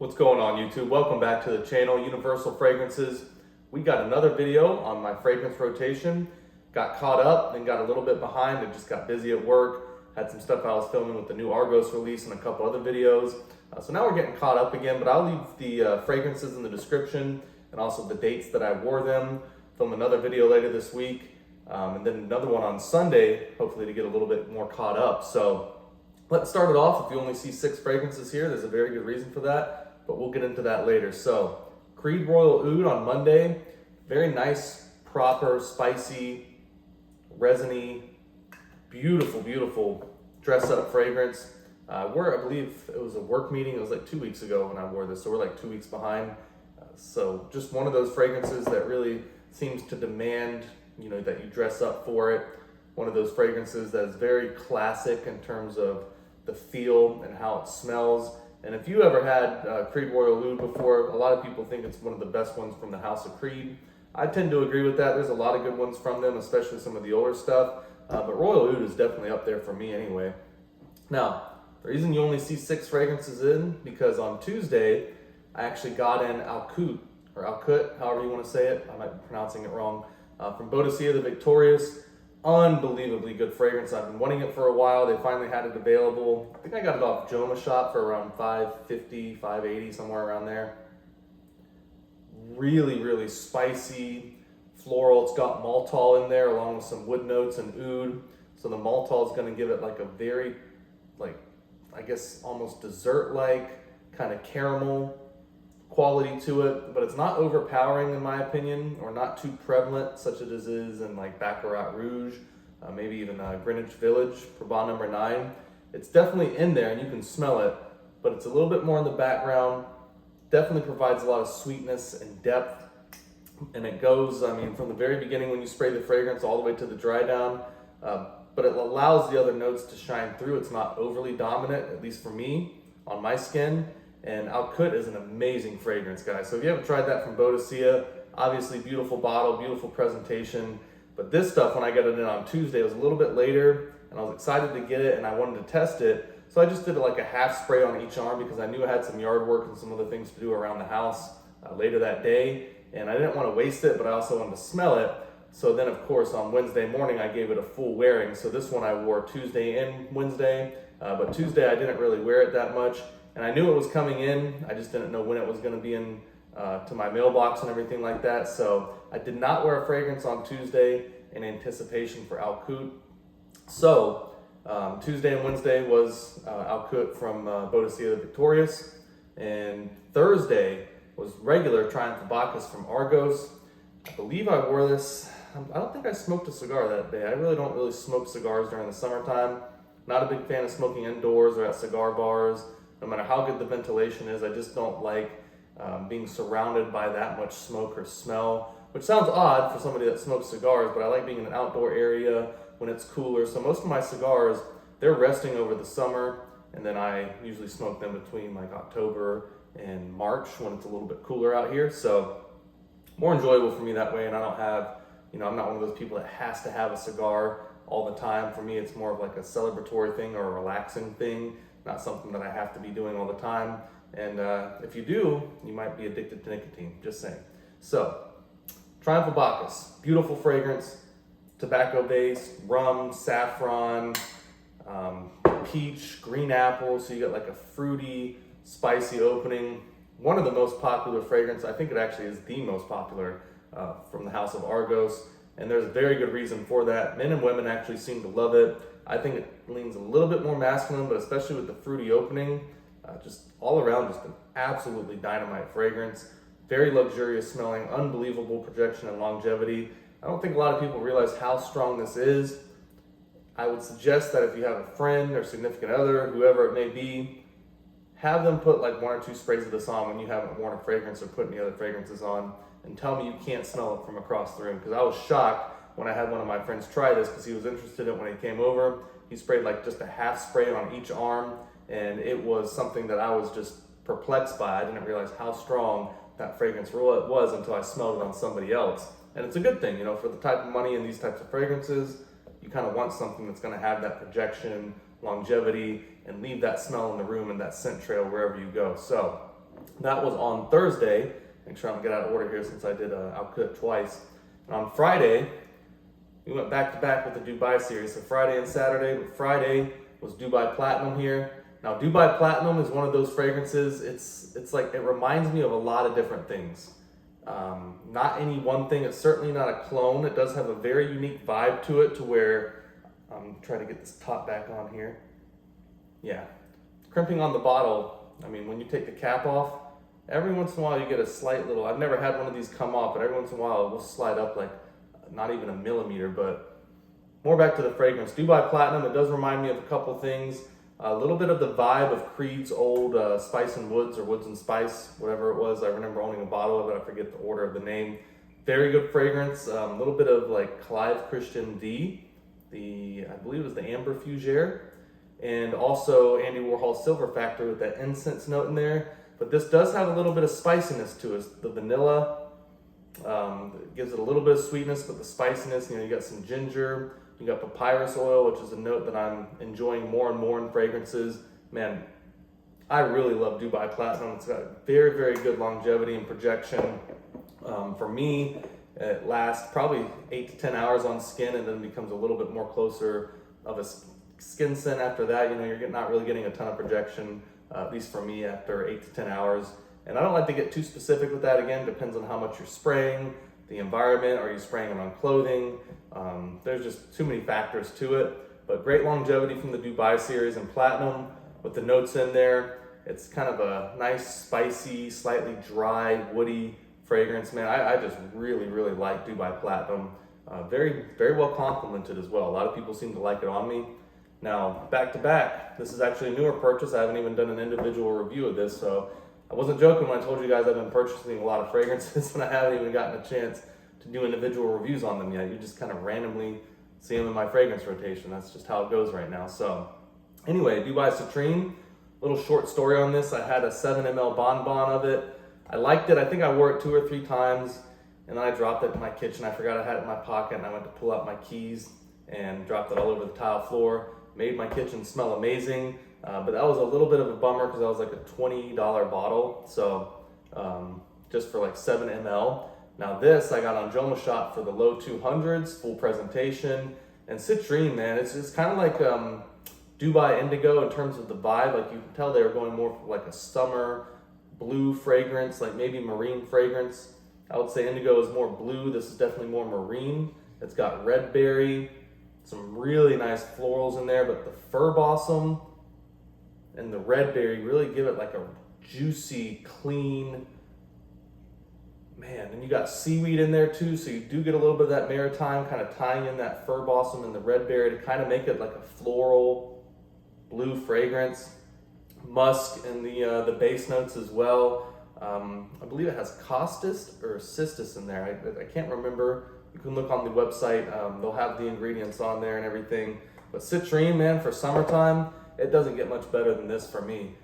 What's going on, YouTube? Welcome back to the channel, Universal Fragrances. We got another video on my fragrance rotation. Got caught up and got a little bit behind. I just got busy at work. Had some stuff I was filming with the new Argos release and a couple other videos. So now we're getting caught up again, but I'll leave the fragrances in the description and also the dates that I wore them. Film another video later this week and then another one on Sunday, hopefully to get a little bit more caught up. So let's start it off. If you only see 6 fragrances here, there's a very good reason for that. But we'll get into that later. So, Creed Royal Oud on Monday. Very nice, proper, spicy, resiny, beautiful, beautiful dress-up fragrance. I believe it was a work meeting. It was like 2 weeks ago when I wore this, so we're like 2 weeks behind. So just one of those fragrances that really seems to demand, that you dress up for it. One of those fragrances that is very classic in terms of the feel and how it smells. And if you ever had Creed Royal Oud before, a lot of people think it's one of the best ones from the House of Creed. I tend to agree with that. There's a lot of good ones from them, especially some of the older stuff. But Royal Oud is definitely up there for me anyway. Now, the reason you only see 6 fragrances in, because on Tuesday, I actually got in Alkout, or Alkout, however you want to say it. I might be pronouncing it wrong. From Boadicea the Victorious. Unbelievably good fragrance. I've been wanting it for a while. They finally had it available. I think I got it off Joma Shop for around $5.50, $5.80, somewhere around there. Really, really spicy, floral. It's got maltol in there along with some wood notes and oud. So the maltol is going to give it like a very, I guess almost dessert-like kind of caramel quality to it, but it's not overpowering in my opinion, or not too prevalent such as it is in like Baccarat Rouge, maybe even Greenwich Village, Provence number 9. It's definitely in there and you can smell it, but it's a little bit more in the background. Definitely provides a lot of sweetness and depth, and it goes, from the very beginning when you spray the fragrance all the way to the dry down, but it allows the other notes to shine through. It's not overly dominant, at least for me, on my skin. And Alkout is an amazing fragrance, guys. So if you haven't tried that from Boadicea, obviously beautiful bottle, beautiful presentation. But this stuff, when I got it in on Tuesday, it was a little bit later, and I was excited to get it, and I wanted to test it. So I just did like a half spray on each arm because I knew I had some yard work and some other things to do around the house later that day. And I didn't want to waste it, but I also wanted to smell it. So then, of course, on Wednesday morning, I gave it a full wearing. So this one I wore Tuesday and Wednesday, but Tuesday I didn't really wear it that much. And I knew it was coming in, I just didn't know when it was going to be in to my mailbox and everything like that. So I did not wear a fragrance on Tuesday in anticipation for Alkout. So Tuesday and Wednesday was Alkout from Boadicea the Victorious. And Thursday was regular Triumph of Bacchus from Argos. I believe I wore this. I don't think I smoked a cigar that day. I really don't smoke cigars during the summertime. Not a big fan of smoking indoors or at cigar bars. No matter how good the ventilation is, I just don't like being surrounded by that much smoke or smell, which sounds odd for somebody that smokes cigars, but I like being in an outdoor area when it's cooler. So most of my cigars, they're resting over the summer, and then I usually smoke them between like October and March when it's a little bit cooler out here. So more enjoyable for me that way, and I don't have, I'm not one of those people that has to have a cigar all the time. For me, it's more of like a celebratory thing or a relaxing thing. Not something that I have to be doing all the time. And if you do, you might be addicted to nicotine, just saying. So, Triumph of Bacchus, beautiful fragrance, tobacco based, rum, saffron, peach, green apple. So you got like a fruity, spicy opening. One of the most popular fragrance, I think it actually is the most popular from the House of Argos. And there's a very good reason for that. Men and women actually seem to love it. I think it leans a little bit more masculine, but especially with the fruity opening, just all around, just an absolutely dynamite fragrance. Very luxurious smelling, unbelievable projection and longevity. I don't think a lot of people realize how strong this is. I would suggest that if you have a friend or significant other, whoever it may be, have them put like 1 or 2 sprays of this on when you haven't worn a fragrance or put any other fragrances on, and tell me you can't smell it from across the room, because I was shocked when I had one of my friends try this because he was interested in it when he came over. He sprayed like just a half spray on each arm, and it was something that I was just perplexed by. I didn't realize how strong that fragrance was until I smelled it on somebody else. And it's a good thing, for the type of money in these types of fragrances, you kind of want something that's going to have that projection, longevity, and leave that smell in the room and that scent trail wherever you go. So That was on Thursday. Make sure I don't get out of order here since I did Alkout twice. And on Friday, we went back to back with the Dubai series. So Friday and Saturday, but Friday was Dubai Platinum here. Now Dubai Platinum is one of those fragrances, it's like, it reminds me of a lot of different things. Not any one thing, it's certainly not a clone. It does have a very unique vibe to it, to where, I'm trying to get this top back on here. Yeah, crimping on the bottle, I mean, when you take the cap off, every once in a while you get a slight little, I've never had one of these come off, but every once in a while it will slide up like not even a millimeter. But more back to the fragrance. Dubai Platinum, it does remind me of a couple things. A little bit of the vibe of Creed's old Spice and Woods, or Woods and Spice, whatever it was. I remember owning a bottle of it. I forget the order of the name. Very good fragrance. A little bit of like Clive Christian D, I believe it was the Amber Fougere, and also Andy Warhol's Silver Factory with that incense note in there. But this does have a little bit of spiciness to it. The vanilla gives it a little bit of sweetness, but the spiciness, you got some ginger. You got papyrus oil, which is a note that I'm enjoying more and more in fragrances. Man, I really love Dubai Platinum. It's got very, very good longevity and projection. For me, it lasts probably 8 to 10 hours on skin, and then becomes a little bit more closer of a skin scent after that. You're not really getting a ton of projection, at least for me, after 8 to 10 hours. And I don't like to get too specific with that. Again, depends on how much you're spraying, the environment. Are you spraying it on clothing? There's just too many factors to it. But great longevity from the Dubai series, and Platinum with the notes in there. It's kind of a nice, spicy, slightly dry, woody fragrance. Man, I just really, really like Dubai Platinum. Very, very well complimented as well. A lot of people seem to like it on me. Now, back to back, this is actually a newer purchase. I haven't even done an individual review of this, so I wasn't joking when I told you guys I've been purchasing a lot of fragrances and I haven't even gotten a chance to do individual reviews on them yet. You just kind of randomly see them in my fragrance rotation. That's just how it goes right now. So anyway, Dubai Citrine, little short story on this. I had a 7 ml bonbon of it. I liked it. I think I wore it 2 or 3 times, and then I dropped it in my kitchen. I forgot I had it in my pocket, and I went to pull out my keys and dropped it all over the tile floor. Made my kitchen smell amazing, but that was a little bit of a bummer because that was like a $20 bottle. So just for like 7 ml. Now this I got on Joma Shop for the low 200s, full presentation. And Citrine, man, it's kind of like Dubai Indigo in terms of the vibe. Like, you can tell they were going more for like a summer blue fragrance, like maybe marine fragrance. I would say Indigo is more blue. This is definitely more marine. It's got red berry, some really nice florals in there, but the fir balsam and the red berry really give it like a juicy, clean, man. And you got seaweed in there too, so you do get a little bit of that maritime, kind of tying in that fir balsam and the red berry to kind of make it like a floral blue fragrance. Musk in the base notes as well. I believe it has costus or cistus in there. I can't remember. You can look on the website. They'll have the ingredients on there and everything. But Citrine, man, for summertime, it doesn't get much better than this for me.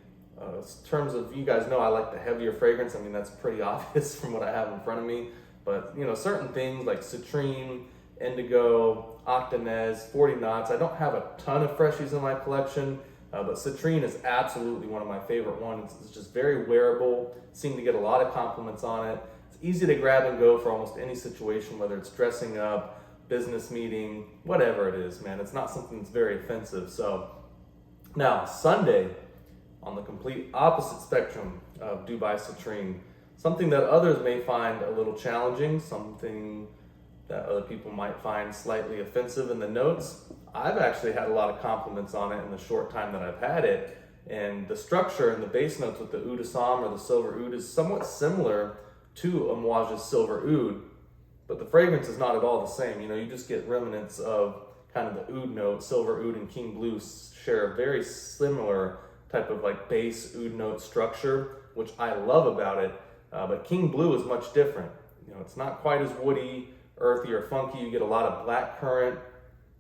In terms of, you guys know I like the heavier fragrance. I mean, that's pretty obvious from what I have in front of me. But, certain things like Citrine, Indigo, Octanez, 40 Knots. I don't have a ton of freshies in my collection, but Citrine is absolutely one of my favorite ones. It's just very wearable. Seem to get a lot of compliments on it. It's easy to grab and go for almost any situation, whether it's dressing up, business meeting, whatever it is, man. It's not something that's very offensive. So now Sunday, on the complete opposite spectrum of Dubai Citrine, something that others may find a little challenging, something that other people might find slightly offensive in the notes. I've actually had a lot of compliments on it in the short time that I've had it. And the structure and the base notes with the Oud Assam or the Silver Oud is somewhat similar to Amouage's Silver Oud, but the fragrance is not at all the same. You just get remnants of kind of the oud note. Silver Oud and King Blue share a very similar type of like base oud note structure, which I love about it. But King Blue is much different. It's not quite as woody, earthy, or funky. You get a lot of black currant,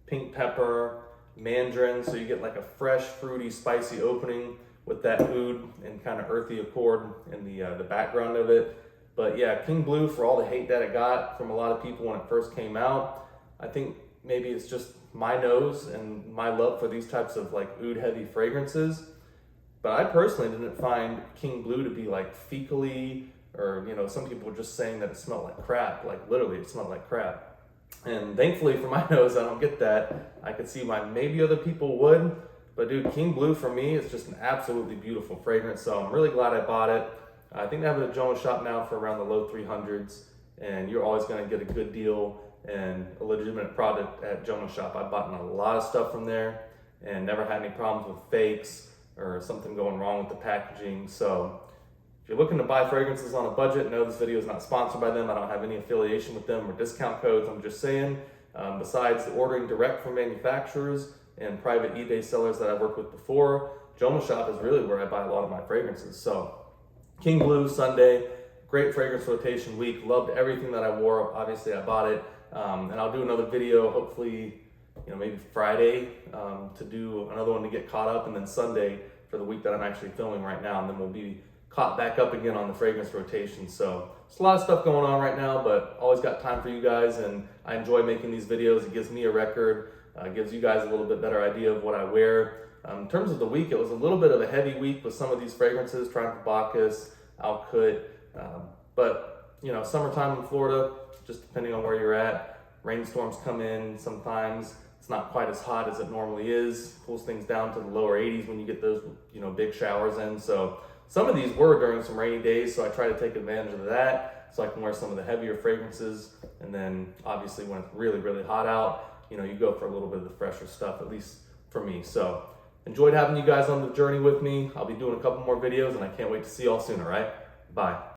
pink pepper, mandarin, so you get like a fresh, fruity, spicy opening with that oud and kind of earthy accord in the background of it. But yeah, King Blue, for all the hate that it got from a lot of people when it first came out, I think maybe it's just my nose and my love for these types of like oud heavy fragrances. But I personally didn't find King Blue to be like fecally, or some people were just saying that it smelled like crap. Like literally, it smelled like crap. And thankfully for my nose, I don't get that. I could see why maybe other people would. But dude, King Blue for me is just an absolutely beautiful fragrance. So I'm really glad I bought it. I think they have it at Jonah Shop now for around the low 300s. And you're always going to get a good deal and a legitimate product at Jonah Shop. I've bought a lot of stuff from there and never had any problems with fakes or something going wrong with the packaging. So if you're looking to buy fragrances on a budget, no, this video is not sponsored by them. I don't have any affiliation with them or discount codes. I'm just saying, besides ordering direct from manufacturers and private eBay sellers that I've worked with before, Jonah Shop is really where I buy a lot of my fragrances. So King Blue Sunday, great fragrance rotation week. Loved everything that I wore. Obviously I bought it. And I'll do another video, hopefully, maybe Friday, to do another one to get caught up, and then Sunday for the week that I'm actually filming right now, and then we'll be caught back up again on the fragrance rotation. So it's a lot of stuff going on right now, but always got time for you guys, and I enjoy making these videos. It gives me a record, gives you guys a little bit better idea of what I wear. In terms of the week, it was a little bit of a heavy week with some of these fragrances, trying for Bacchus, Alkout, but summertime in Florida, just depending on where you're at, rainstorms come in sometimes. It's not quite as hot as it normally is. Cools things down to the lower 80s when you get those, big showers in. So some of these were during some rainy days, so I try to take advantage of that so I can wear some of the heavier fragrances. And then obviously when it's really, really hot out, you go for a little bit of the fresher stuff, at least for me. So enjoyed having you guys on the journey with me. I'll be doing a couple more videos, and I can't wait to see y'all soon, all right? Bye.